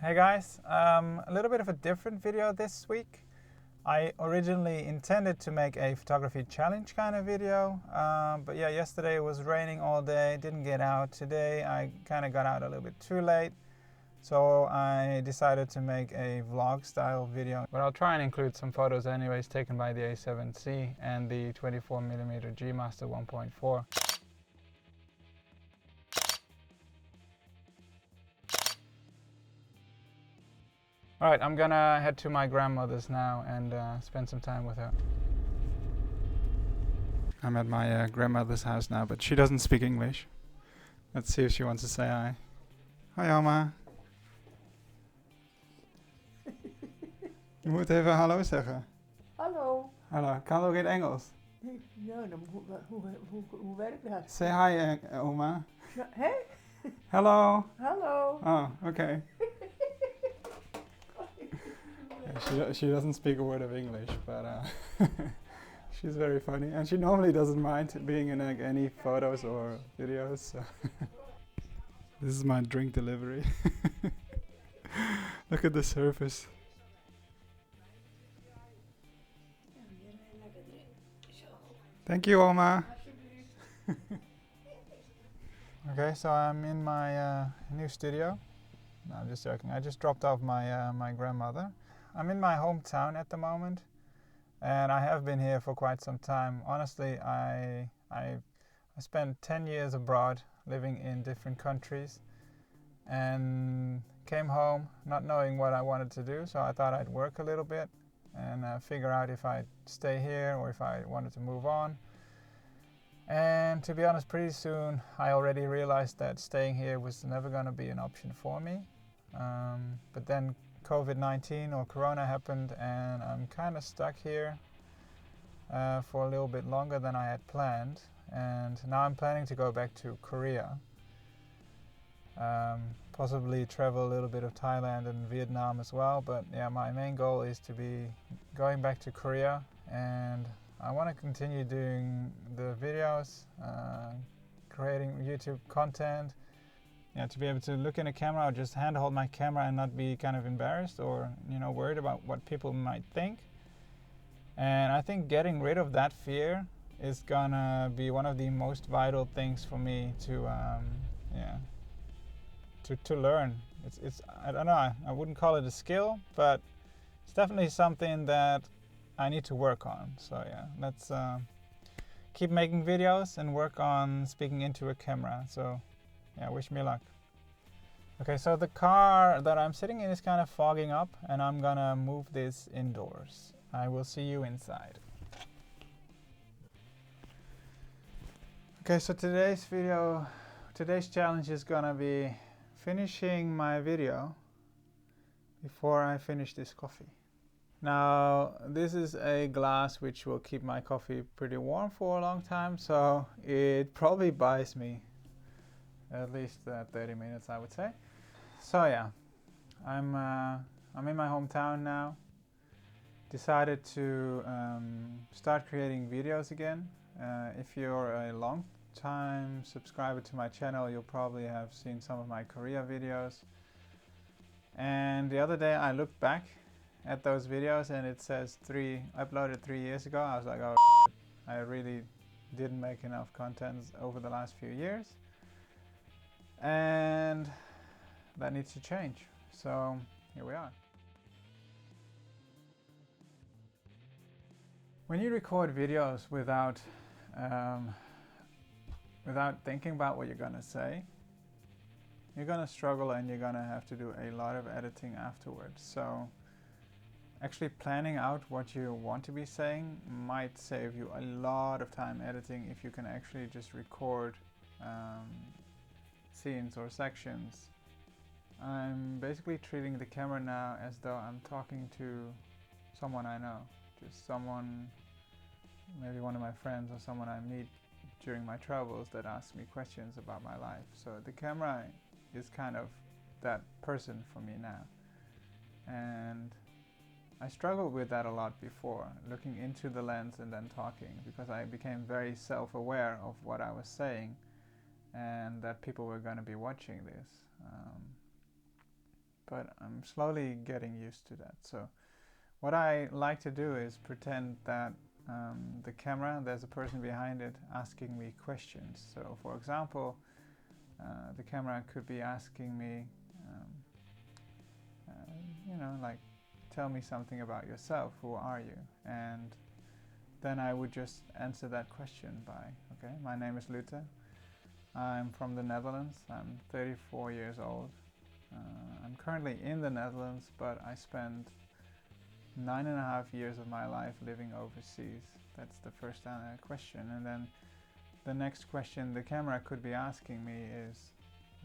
Hey guys, a little bit of a different video this week. I originally intended to make a photography challenge kind of video, but yeah, yesterday it was raining all day, didn't get out. Today I kind of got out a little bit too late, so I decided to make a vlog style video. But I'll try and include some photos anyways taken by the A7C and the 24mm G Master 1.4. Alright, I'm gonna head to my grandmother's now and spend some time with her. I'm at my grandmother's house now, but she doesn't speak English. Let's see if she wants to say hi. Hoi oma. Je moet even hallo zeggen. Hallo. Hallo, kan ook in het Engels. Ja, dan hoe werkt dat? Say hi, oma. Hé? Hello. Hallo. Oh, okay. She doesn't speak a word of English, but she's very funny, and she normally doesn't mind being in any photos or videos. So. This is my drink delivery. Look at the surface. Thank you, Oma. Okay, so I'm in my new studio. No, I'm just joking. I just dropped off my grandmother. I'm in my hometown at the moment, and I have been here for quite some time. Honestly, I spent 10 years abroad, living in different countries, and came home not knowing what I wanted to do, so I thought I'd work a little bit and figure out if I'd stay here or if I wanted to move on. And to be honest, pretty soon I already realized that staying here was never going to be an option for me. But then COVID-19 or Corona happened, and I'm kind of stuck here for a little bit longer than I had planned. And now I'm planning to go back to Korea. Possibly travel a little bit of Thailand and Vietnam as well. But yeah, my main goal is to be going back to Korea, and I want to continue doing the videos, creating YouTube content. Yeah, to be able to look in a camera or just handhold my camera and not be kind of embarrassed or worried about what people might think. And I think getting rid of that fear is gonna be one of the most vital things for me to to learn. It's I don't know, I wouldn't call it a skill, but it's definitely something that I need to work on. So yeah, let's keep making videos and work on speaking into a camera. So yeah, wish me luck. Okay, so the car that I'm sitting in is kind of fogging up, and I'm gonna move this indoors. I will see you inside. Okay, so today's challenge is gonna be finishing my video before I finish this coffee. Now, this is a glass which will keep my coffee pretty warm for a long time, so it probably buys me at least 30 minutes, I would say. So yeah, I'm in my hometown now. Decided to start creating videos again. If you're a long-time subscriber to my channel, you'll probably have seen some of my Korea videos. And the other day I looked back at those videos and it says uploaded 3 years ago. I was like, oh, I really didn't make enough content over the last few years, and that needs to change. So here we are. When you record videos without thinking about what you're gonna say, you're gonna struggle and you're gonna have to do a lot of editing afterwards. So actually planning out what you want to be saying might save you a lot of time editing if you can actually just record scenes or sections. I'm basically treating the camera now as though I'm talking to someone I know, just someone, maybe one of my friends or someone I meet during my travels that asks me questions about my life. So the camera is kind of that person for me now. And I struggled with that a lot before, looking into the lens and then talking, because I became very self-aware of what I was saying and that people were going to be watching this. but I'm slowly getting used to that. So what I like to do is pretend that the camera, there's a person behind it asking me questions. So for example, the camera could be asking me, like, tell me something about yourself, who are you? And then I would just answer that question by, okay, my name is Luther. I'm from the Netherlands. I'm 34 years old. I'm currently in the Netherlands, but I spent 9.5 years of my life living overseas. That's the first question. And then the next question the camera could be asking me is,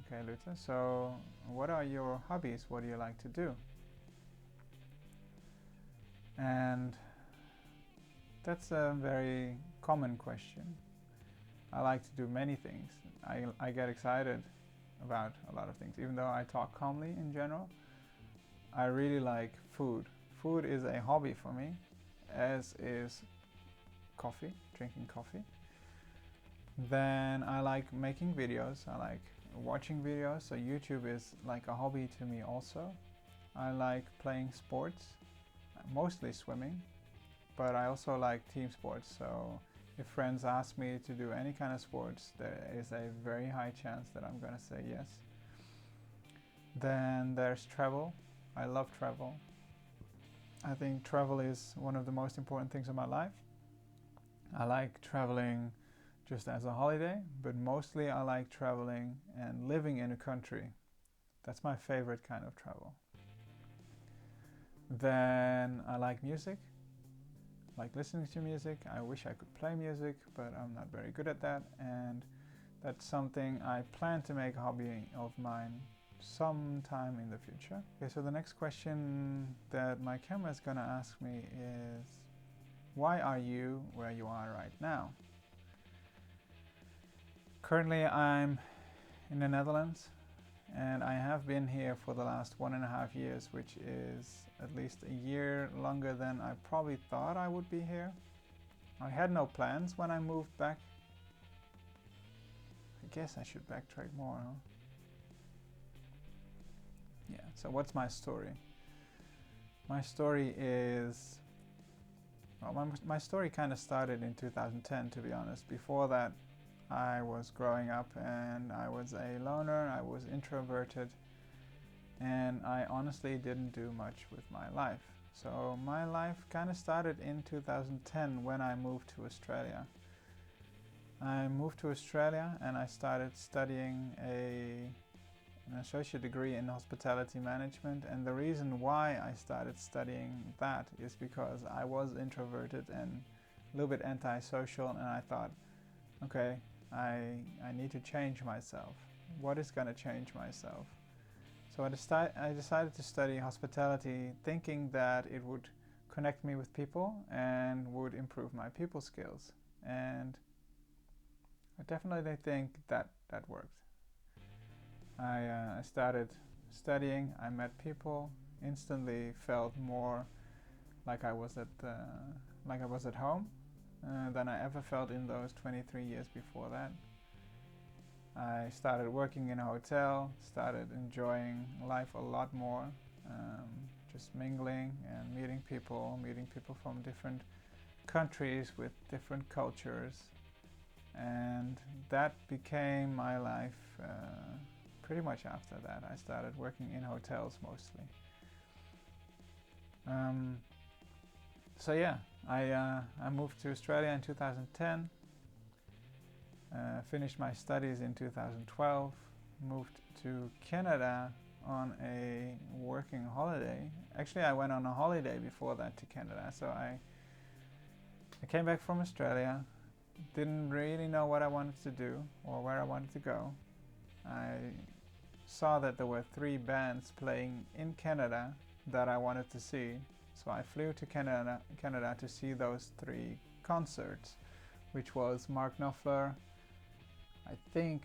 okay, Luther, so what are your hobbies? What do you like to do? And that's a very common question. I like to do many things. I get excited about a lot of things. Even though I talk calmly in general, I really like food. Food is a hobby for me, as is coffee, drinking coffee. Then I like making videos. I like watching videos. So YouTube is like a hobby to me also. I like playing sports, mostly swimming, but I also like team sports. So if friends ask me to do any kind of sports, there is a very high chance that I'm gonna say yes. Then there's travel. I love travel. I think travel is one of the most important things in my life. I like traveling just as a holiday, but mostly I like traveling and living in a country. That's my favorite kind of travel. Then I like music. Like listening to music. I wish I could play music, but I'm not very good at that, and that's something I plan to make a hobby of mine sometime in the future. Okay, so the next question that my camera is gonna ask me is, why are you where you are right now? Currently I'm in the Netherlands, and I have been here for the last 1.5 years, which is at least a year longer than I probably thought I would be here. I had no plans when I moved back. I guess I should backtrack more, huh? Yeah, so what's my story? My story is, well, my story kind of started in 2010, to be honest. Before that, I was growing up and I was a loner, I was introverted, and I honestly didn't do much with my life. So my life kind of started in 2010 when I moved to Australia. I moved to Australia and I started studying an associate degree in hospitality management, and the reason why I started studying that is because I was introverted and a little bit antisocial, and I thought, okay, I need to change myself. What is going to change myself? So I decided to study hospitality, thinking that it would connect me with people and would improve my people skills. And I definitely think that worked. I started studying, I met people, instantly felt more like I was at home than I ever felt in those 23 years before that. I started working in a hotel, started enjoying life a lot more, just mingling and meeting people from different countries with different cultures, and that became my life pretty much after that. I started working in hotels mostly. So yeah, I moved to Australia in 2010, finished my studies in 2012, moved to Canada on a working holiday. Actually, I went on a holiday before that to Canada, so I came back from Australia, didn't really know what I wanted to do or where I wanted to go. I saw that there were 3 bands playing in Canada that I wanted to see, so I flew to Canada to see those 3 concerts, which was Mark Knopfler, I think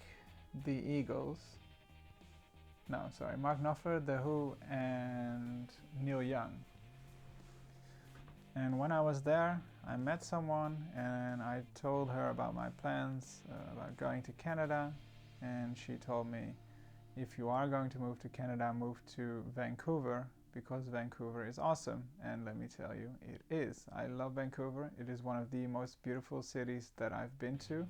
the Eagles, Mark Knopfler, The Who, and Neil Young. And when I was there, I met someone and I told her about my plans about going to Canada, and she told me, if you are going to move to Canada, move to Vancouver, because Vancouver is awesome. And let me tell you, it is. I love Vancouver. It is one of the most beautiful cities that I've been to.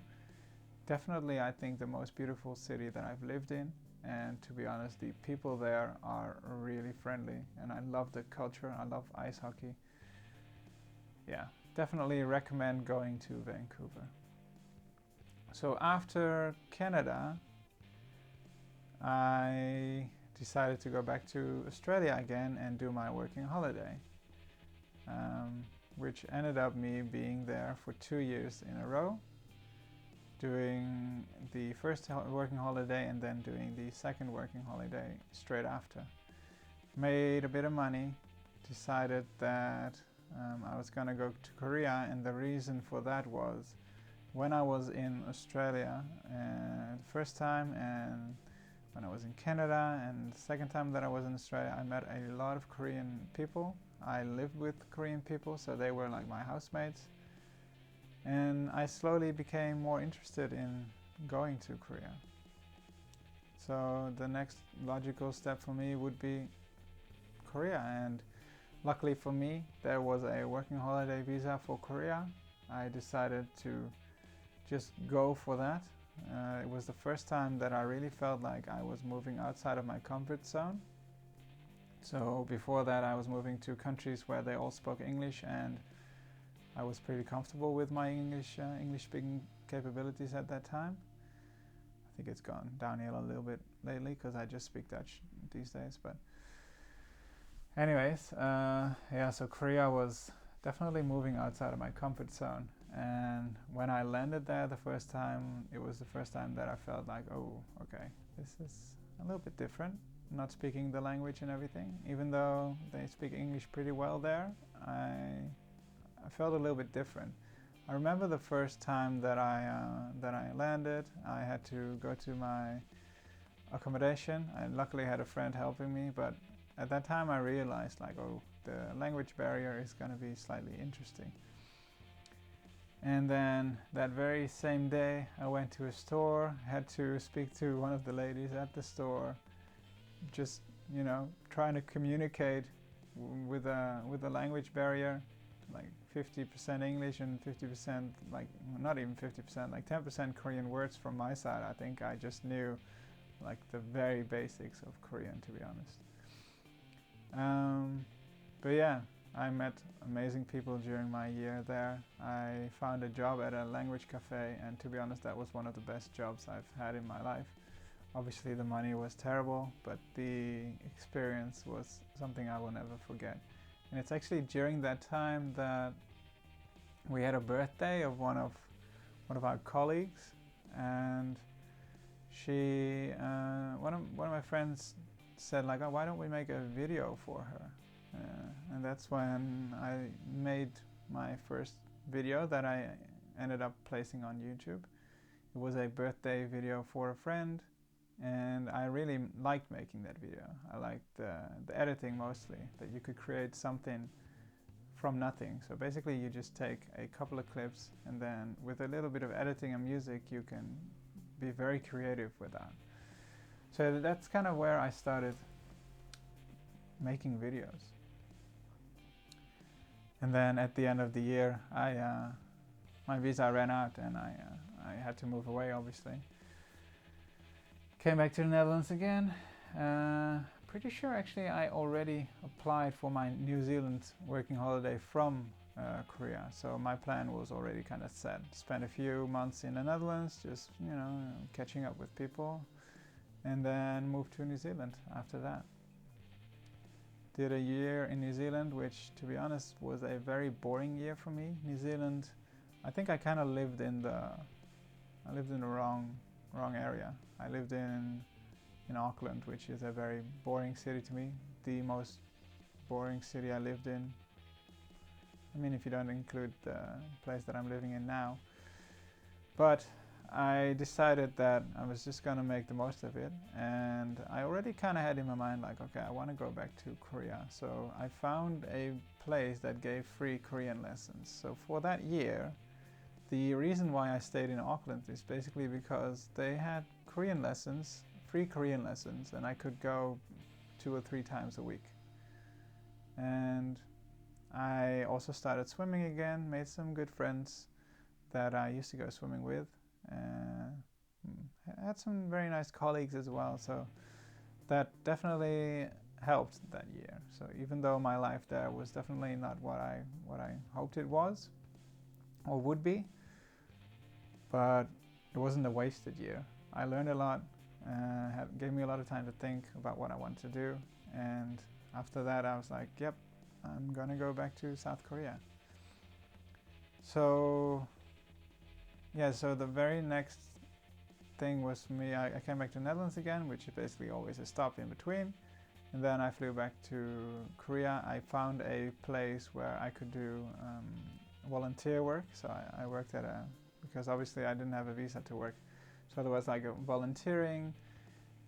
Definitely, I think the most beautiful city that I've lived in. And to be honest, the people there are really friendly, and I love the culture. I love ice hockey. Yeah, definitely recommend going to Vancouver. So after Canada, I decided to go back to Australia again and do my working holiday, which ended up me being there for 2 years in a row, doing the first working holiday and then doing the second working holiday straight after. Made a bit of money, decided that I was gonna go to Korea, and the reason for that was when I was in Australia the first time, and when I was in Canada, and the second time that I was in Australia, I met a lot of Korean people. I lived with Korean people, so they were like my housemates. And I slowly became more interested in going to Korea. So the next logical step for me would be Korea, and luckily for me, there was a working holiday visa for Korea. I decided to just go for that. It was the first time that I really felt like I was moving outside of my comfort zone. So before that, I was moving to countries where they all spoke English, and I was pretty comfortable with my English speaking capabilities at that time. I think it's gone downhill a little bit lately because I just speak Dutch these days. But anyways, yeah, so Korea was definitely moving outside of my comfort zone. And when I landed there the first time, it was the first time that I felt like, oh, okay, this is a little bit different. Not speaking the language and everything, even though they speak English pretty well there, I felt a little bit different. I remember the first time that I landed, I had to go to my accommodation. I luckily had a friend helping me, but at that time I realized like, oh, the language barrier is going to be slightly interesting. And then that very same day I went to a store, had to speak to one of the ladies at the store, just, you know, trying to communicate with a language barrier, like 50% English and 50%, like not even 50%, like 10% Korean words from my side. I think I just knew like the very basics of Korean, to be honest. But yeah, I met amazing people during my year there. I found a job at a language cafe, and to be honest, that was one of the best jobs I've had in my life. Obviously the money was terrible, but the experience was something I will never forget. And it's actually during that time that we had a birthday of one of our colleagues, and she one of my friends said like, oh, why don't we make a video for her? And that's when I made my first video that I ended up placing on YouTube. It was a birthday video for a friend, and I really liked making that video. I liked the editing mostly, that you could create something from nothing. So basically you just take a couple of clips, and then with a little bit of editing and music you can be very creative with that. So that's kind of where I started making videos. And then at the end of the year, my visa ran out, and I had to move away, obviously. Came back to the Netherlands again. Pretty sure actually I already applied for my New Zealand working holiday from Korea. So my plan was already kind of set. Spent a few months in the Netherlands, just, you know, catching up with people, and then moved to New Zealand after that. Did a year in New Zealand, which to be honest was a very boring year for me. New Zealand, I think I kind of lived in the wrong area. I lived in Auckland, which is a very boring city to me. The most boring city I lived in. I mean, if you don't include the place that I'm living in now. But I decided that I was just gonna make the most of it, and I already kind of had in my mind like, okay, I want to go back to Korea. So I found a place that gave free Korean lessons. So for that year, the reason why I stayed in Auckland is basically because they had Korean lessons free Korean lessons, and I could go 2 or 3 times a week. And I also started swimming again, made some good friends that I used to go swimming with. Had some very nice colleagues as well, so that definitely helped that year. So even though my life there was definitely not what I hoped it was or would be, but it wasn't a wasted year. I learned a lot, gave me a lot of time to think about what I wanted to do, and after that I was like, yep, I'm gonna go back to South Korea. So yeah, so the very next thing was me, I came back to the Netherlands again, which is basically always a stop in between, and then I flew back to Korea. I found a place where I could do volunteer work, so I worked at because obviously I didn't have a visa to work, so there was like a volunteering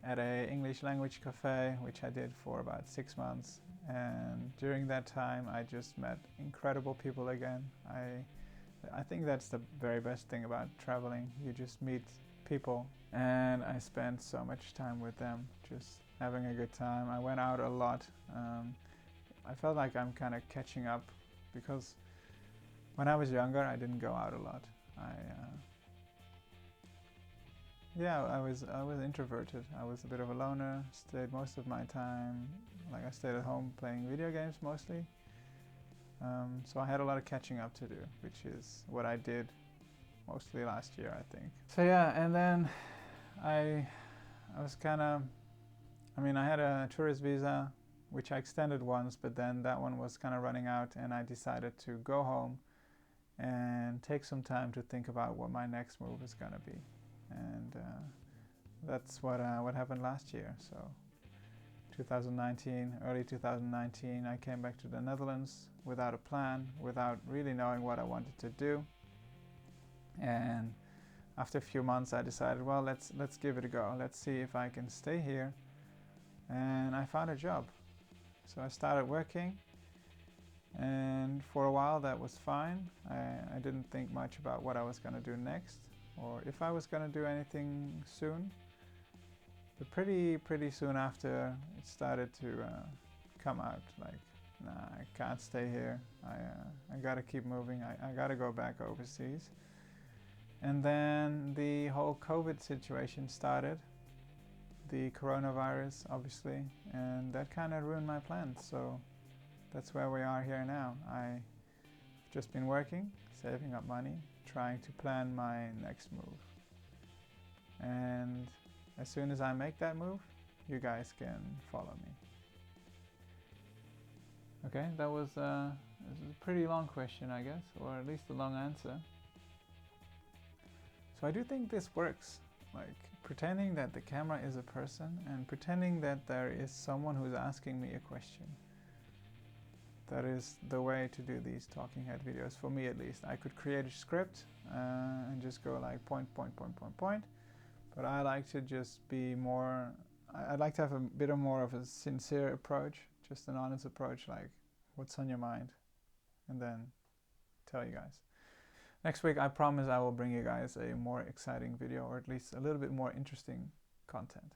at a English language cafe, which I did for about 6 months, and during that time I just met incredible people again. I think that's the very best thing about traveling. You just meet people, and I spent so much time with them, just having a good time. I went out a lot. I felt like I'm kind of catching up, because when I was younger I didn't go out a lot. I was introverted. I was a bit of a loner, stayed most of my time, like I stayed at home playing video games mostly. So I had a lot of catching up to do, which is what I did mostly last year, I think. So yeah, and then I was kind of, I had a tourist visa, which I extended once, but then that one was kind of running out, and I decided to go home and take some time to think about what my next move is going to be. And that's what happened last year. So 2019, early 2019, I came back to the Netherlands without a plan, without really knowing what I wanted to do. And after a few months I decided, well, let's give it a go. Let's see if I can stay here. And I found a job. So I started working, and for a while that was fine. I didn't think much about what I was going to do next, or if I was going to do anything soon. But pretty soon after, it started to come out, like, nah, I can't stay here. I gotta keep moving. I gotta go back overseas. And then the whole COVID situation started, the coronavirus, obviously, and that kind of ruined my plans. So that's where we are here now. I've just been working, saving up money, trying to plan my next move. And as soon as I make that move, you guys can follow me. Okay, that was a pretty long question, I guess, or at least a long answer. So I do think this works, like pretending that the camera is a person and pretending that there is someone who's asking me a question. That is the way to do these talking head videos, for me at least. I could create a script and just go like point. But I like to just be more, I'd like to have a bit more of a sincere approach, just an honest approach, like what's on your mind, and then tell you guys. Next week, I promise I will bring you guys a more exciting video, or at least a little bit more interesting content.